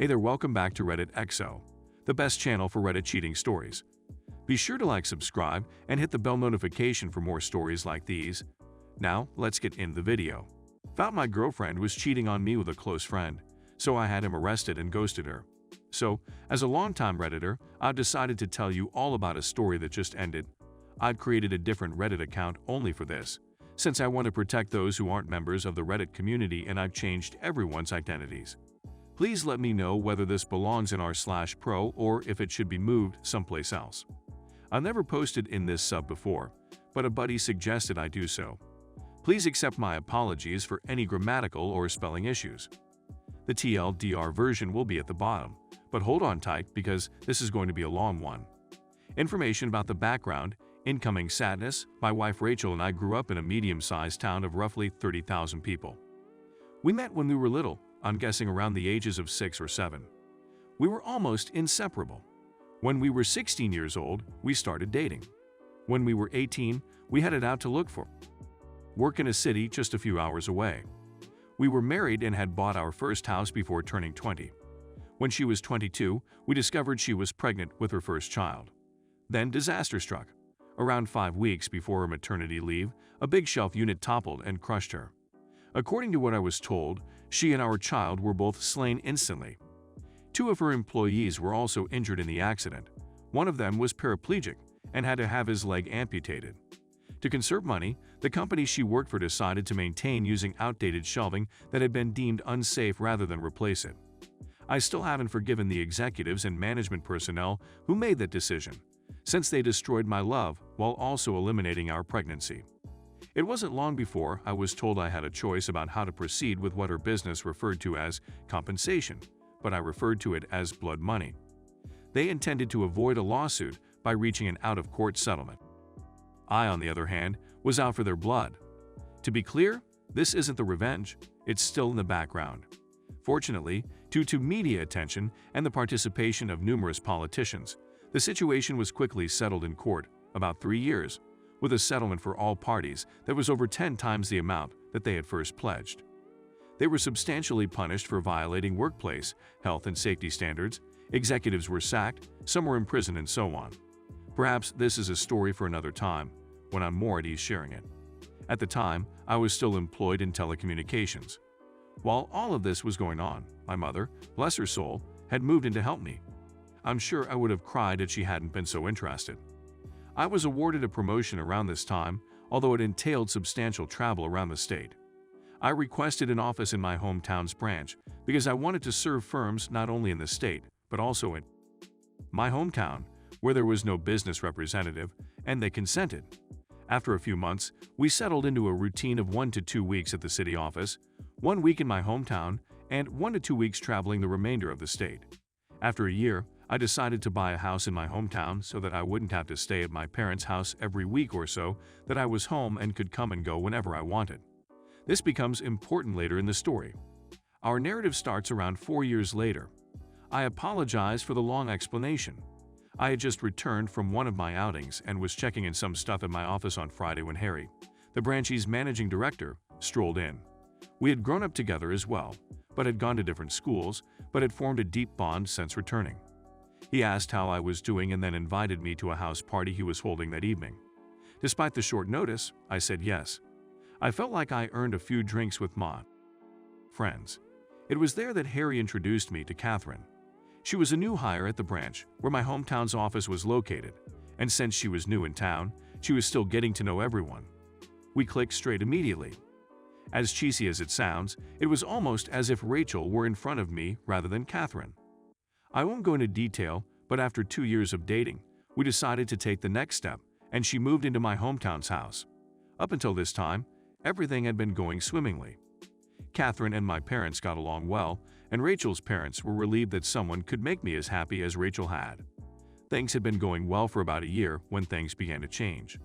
Hey there, welcome back to Reddit XO, the best channel for Reddit cheating stories. Be sure to like, subscribe, and hit the bell notification for more stories like these. Now, let's get into the video. Found my girlfriend was cheating on me with a close friend, so I had him arrested and ghosted her. So, as a longtime Redditor, I've decided to tell you all about a story that just ended. I've created a different Reddit account only for this, since I want to protect those who aren't members of the Reddit community, and I've changed everyone's identities. Please let me know whether this belongs in r/pro or if it should be moved someplace else. I've never posted in this sub before, but a buddy suggested I do so. Please accept my apologies for any grammatical or spelling issues. The TLDR version will be at the bottom, but hold on tight because this is going to be a long one. Information about the background: incoming sadness. My wife Rachel and I grew up in a medium-sized town of roughly 30,000 people. We met when we were little, I'm guessing around the ages of 6 or 7. We were almost inseparable. When we were 16 years old, we started dating. When we were 18, we headed out to look for work in a city just a few hours away. We were married and had bought our first house before turning 20. When she was 22, we discovered she was pregnant with her first child. Then disaster struck. Around 5 weeks before her maternity leave, a big shelf unit toppled and crushed her. According to what I was told, she and our child were both slain instantly. 2 of her employees were also injured in the accident. One of them was paraplegic and had to have his leg amputated. To conserve money, the company she worked for decided to maintain using outdated shelving that had been deemed unsafe rather than replace it. I still haven't forgiven the executives and management personnel who made that decision, since they destroyed my love while also eliminating our pregnancy. It wasn't long before I was told I had a choice about how to proceed with what her business referred to as compensation, but I referred to it as blood money. They intended to avoid a lawsuit by reaching an out-of-court settlement. I, on the other hand, was out for their blood. To be clear, this isn't the revenge, it's still in the background. Fortunately, due to media attention and the participation of numerous politicians, the situation was quickly settled in court, about 3 years, with a settlement for all parties that was over 10 times the amount that they had first pledged. They were substantially punished for violating workplace, health and safety standards, executives were sacked, some were imprisoned, and so on. Perhaps this is a story for another time, when I'm more at ease sharing it. At the time, I was still employed in telecommunications. While all of this was going on, my mother, bless her soul, had moved in to help me. I'm sure I would have cried if she hadn't been so interested. I was awarded a promotion around this time, although it entailed substantial travel around the state. I requested an office in my hometown's branch because I wanted to serve firms not only in the state, but also in my hometown, where there was no business representative, and they consented. After a few months, we settled into a routine of 1 to 2 weeks at the city office, 1 week in my hometown, and 1 to 2 weeks traveling the remainder of the state. After a year, I decided to buy a house in my hometown so that I wouldn't have to stay at my parents' house every week or so, that I was home and could come and go whenever I wanted. This becomes important later in the story. Our narrative starts around 4 years later. I apologize for the long explanation. I had just returned from one of my outings and was checking in some stuff at my office on Friday when Harry, the branch's managing director, strolled in. We had grown up together as well, but had gone to different schools, but had formed a deep bond since returning. He asked how I was doing and then invited me to a house party he was holding that evening. Despite the short notice, I said yes. I felt like I earned a few drinks with my friends. It was there that Harry introduced me to Catherine. She was a new hire at the branch where my hometown's office was located, and since she was new in town, she was still getting to know everyone. We clicked straight immediately. As cheesy as it sounds, it was almost as if Rachel were in front of me rather than Catherine. I won't go into detail, but after 2 years of dating, we decided to take the next step, and she moved into my hometown's house. Up until this time, everything had been going swimmingly. Catherine and my parents got along well, and Rachel's parents were relieved that someone could make me as happy as Rachel had. Things had been going well for about a year when things began to change.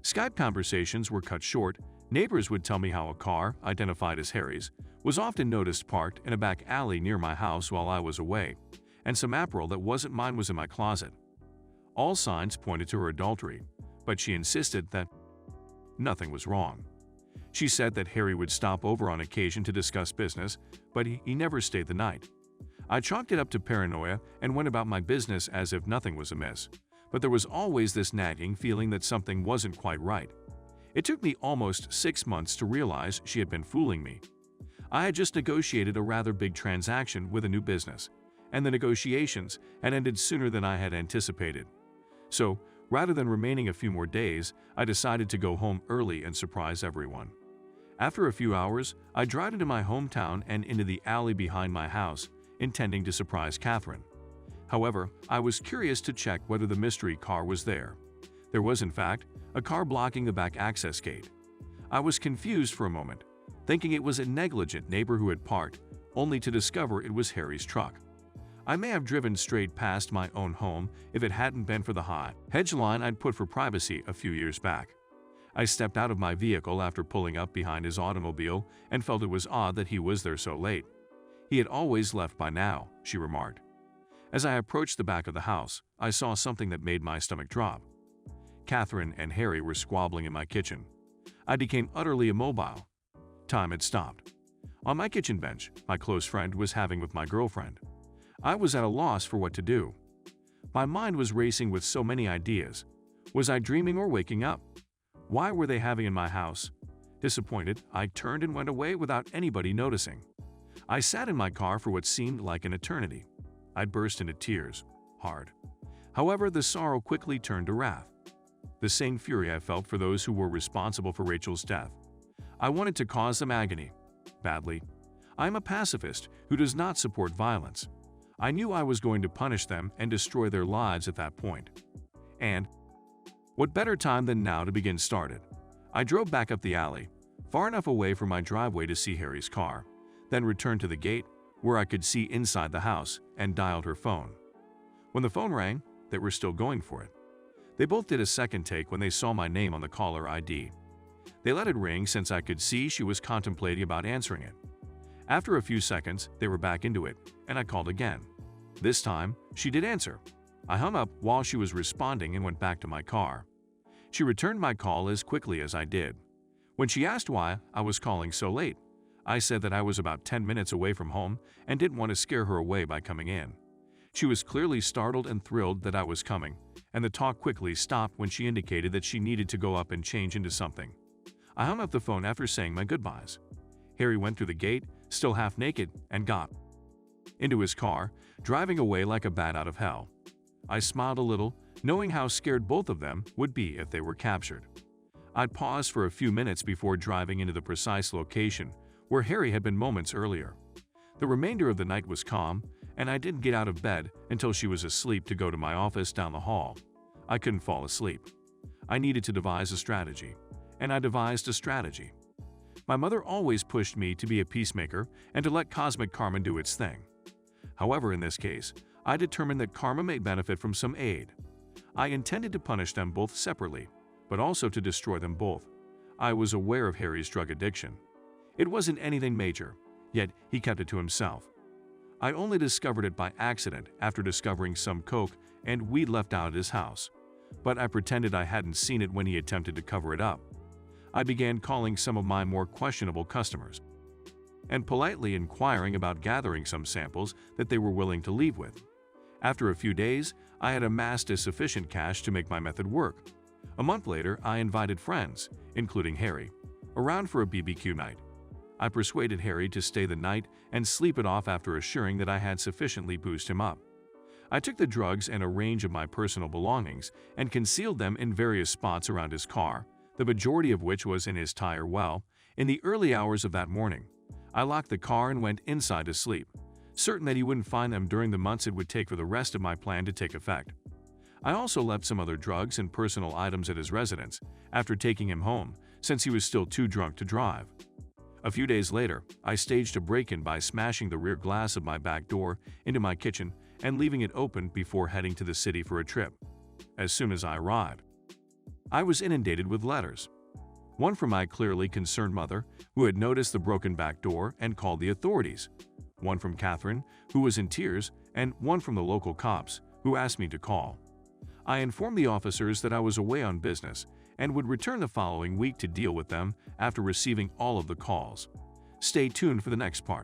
Skype conversations were cut short. Neighbors would tell me how a car, identified as Harry's, was often noticed parked in a back alley near my house while I was away, and some apparel that wasn't mine was in my closet. All signs pointed to her adultery, but she insisted that nothing was wrong. She said that Harry would stop over on occasion to discuss business, but he never stayed the night. I chalked it up to paranoia and went about my business as if nothing was amiss, but there was always this nagging feeling that something wasn't quite right. It took me almost 6 months to realize she had been fooling me. I had just negotiated a rather big transaction with a new business, and the negotiations had ended sooner than I had anticipated. So, rather than remaining a few more days, I decided to go home early and surprise everyone. After a few hours, I drove into my hometown and into the alley behind my house, intending to surprise Catherine. However, I was curious to check whether the mystery car was there. There was, in fact, a car blocking the back access gate. I was confused for a moment, thinking it was a negligent neighbor who had parked, only to discover it was Harry's truck. I may have driven straight past my own home if it hadn't been for the high hedge line I'd put for privacy a few years back. I stepped out of my vehicle after pulling up behind his automobile and felt it was odd that he was there so late. He had always left by now, she remarked. As I approached the back of the house, I saw something that made my stomach drop. Catherine and Harry were squabbling in my kitchen. I became utterly immobile. Time had stopped. On my kitchen bench, my close friend was having with my girlfriend. I was at a loss for what to do. My mind was racing with so many ideas. Was I dreaming or waking up? Why were they having in my house? Disappointed, I turned and went away without anybody noticing. I sat in my car for what seemed like an eternity. I burst into tears, hard. However, the sorrow quickly turned to wrath. The same fury I felt for those who were responsible for Rachel's death. I wanted to cause them agony, badly. I am a pacifist who does not support violence. I knew I was going to punish them and destroy their lives at that point. And what better time than now to begin started? I drove back up the alley, far enough away from my driveway to see Harry's car, then returned to the gate, where I could see inside the house, and dialed her phone. When the phone rang, they were still going for it. They both did a second take when they saw my name on the caller ID. They let it ring since I could see she was contemplating about answering it. After a few seconds, they were back into it, and I called again. This time, she did answer. I hung up while she was responding and went back to my car. She returned my call as quickly as I did. When she asked why I was calling so late, I said that I was about 10 minutes away from home and didn't want to scare her away by coming in. She was clearly startled and thrilled that I was coming, and the talk quickly stopped when she indicated that she needed to go up and change into something. I hung up the phone after saying my goodbyes. Harry went through the gate, still half naked, and got into his car, driving away like a bat out of hell. I smiled a little, knowing how scared both of them would be if they were captured. I'd paused for a few minutes before driving into the precise location where Harry had been moments earlier. The remainder of the night was calm, and I didn't get out of bed until she was asleep to go to my office down the hall. I couldn't fall asleep. I needed to devise a strategy, and I devised a strategy. My mother always pushed me to be a peacemaker and to let cosmic karma do its thing. However, in this case, I determined that karma may benefit from some aid. I intended to punish them both separately, but also to destroy them both. I was aware of Harry's drug addiction. It wasn't anything major, yet he kept it to himself. I only discovered it by accident after discovering some coke and weed left out at his house, but I pretended I hadn't seen it when he attempted to cover it up. I began calling some of my more questionable customers and politely inquiring about gathering some samples that they were willing to leave with. After a few days, I had amassed a sufficient cash to make my method work. A month later, I invited friends, including Harry, around for a BBQ night. I persuaded Harry to stay the night and sleep it off after assuring that I had sufficiently boosted him up. I took the drugs and a range of my personal belongings and concealed them in various spots around his car, the majority of which was in his tire well. In the early hours of that morning, I locked the car and went inside to sleep, certain that he wouldn't find them during the months it would take for the rest of my plan to take effect. I also left some other drugs and personal items at his residence after taking him home, since he was still too drunk to drive. A few days later, I staged a break-in by smashing the rear glass of my back door into my kitchen and leaving it open before heading to the city for a trip. As soon as I arrived, I was inundated with letters. One from my clearly concerned mother, who had noticed the broken back door and called the authorities. One from Catherine, who was in tears, and one from the local cops, who asked me to call. I informed the officers that I was away on business and would return the following week to deal with them after receiving all of the calls. Stay tuned for the next part.